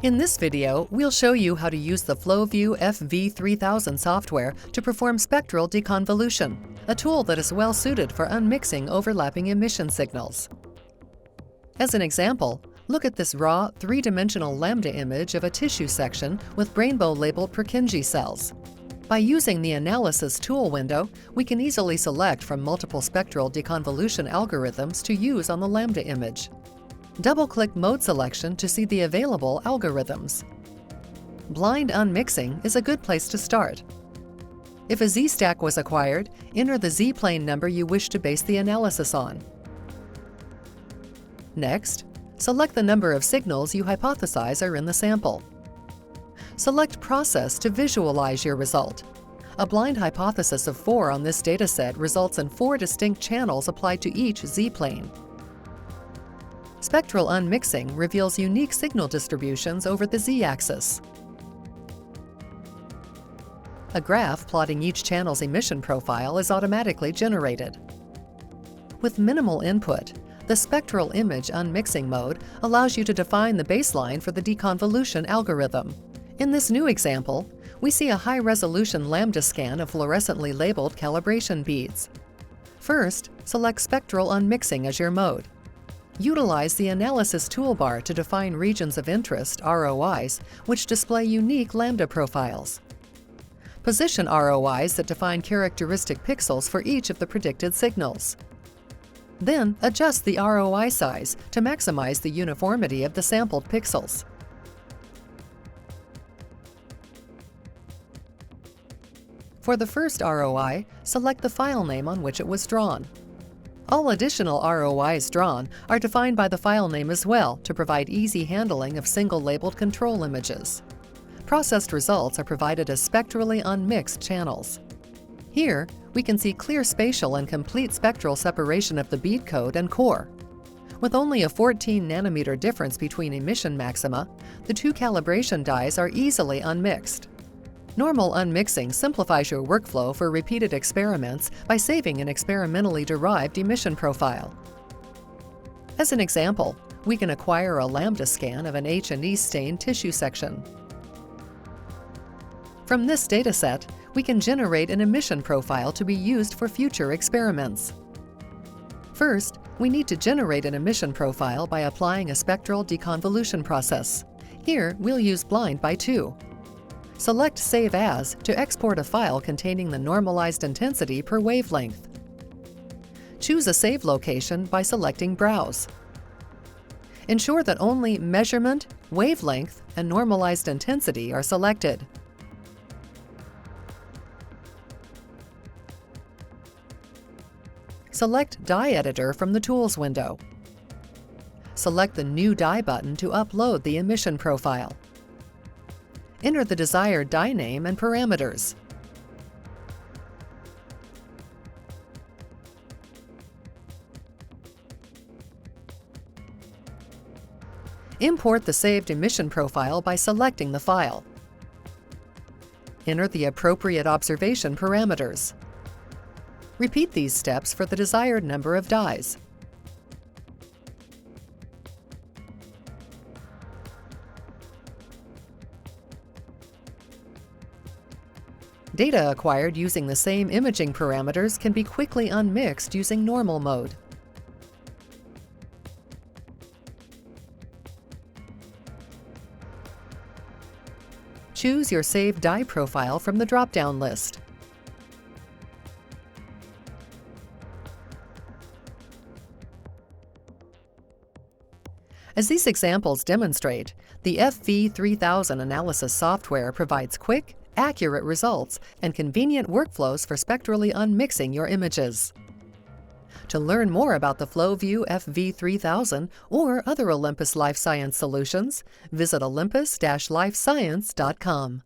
In this video, we'll show you how to use the FLUOVIEW FV3000 software to perform spectral deconvolution, a tool that is well suited for unmixing overlapping emission signals. As an example, look at this raw, three-dimensional lambda image of a tissue section with rainbow-labeled Purkinje cells. By using the Analysis tool window, we can easily select from multiple spectral deconvolution algorithms to use on the lambda image. Double-click Mode Selection to see the available algorithms. Blind unmixing is a good place to start. If a Z-stack was acquired, enter the Z-plane number you wish to base the analysis on. Next, select the number of signals you hypothesize are in the sample. Select Process to visualize your result. A blind hypothesis of 4 on this dataset results in 4 distinct channels applied to each Z-plane. Spectral unmixing reveals unique signal distributions over the Z-axis. A graph plotting each channel's emission profile is automatically generated. With minimal input, the spectral image unmixing mode allows you to define the baseline for the deconvolution algorithm. In this new example, we see a high-resolution lambda scan of fluorescently labeled calibration beads. First, select Spectral Unmixing as your mode. Utilize the Analysis toolbar to define regions of interest, ROIs, which display unique lambda profiles. Position ROIs that define characteristic pixels for each of the predicted signals. Then, adjust the ROI size to maximize the uniformity of the sampled pixels. For the first ROI, select the file name on which it was drawn. All additional ROIs drawn are defined by the file name as well to provide easy handling of single-labeled control images. Processed results are provided as spectrally unmixed channels. Here, we can see clear spatial and complete spectral separation of the bead code and core. With only a 14 nanometer difference between emission maxima, the two calibration dyes are easily unmixed. Normal unmixing simplifies your workflow for repeated experiments by saving an experimentally derived emission profile. As an example, we can acquire a lambda scan of an H&E stained tissue section. From this dataset, we can generate an emission profile to be used for future experiments. First, we need to generate an emission profile by applying a spectral deconvolution process. Here, we'll use Blind by 2. Select Save As to export a file containing the normalized intensity per wavelength. Choose a save location by selecting Browse. Ensure that only measurement, wavelength, and normalized intensity are selected. Select Dye Editor from the Tools window. Select the New Dye button to upload the emission profile. Enter the desired dye name and parameters. Import the saved emission profile by selecting the file. Enter the appropriate observation parameters. Repeat these steps for the desired number of dyes. Data acquired using the same imaging parameters can be quickly unmixed using normal mode. Choose your saved dye profile from the drop-down list. As these examples demonstrate, the FV3000 analysis software provides quick, accurate results and convenient workflows for spectrally unmixing your images. To learn more about the FLUOVIEW FV3000 or other Olympus Life Science solutions, visit olympus-lifescience.com.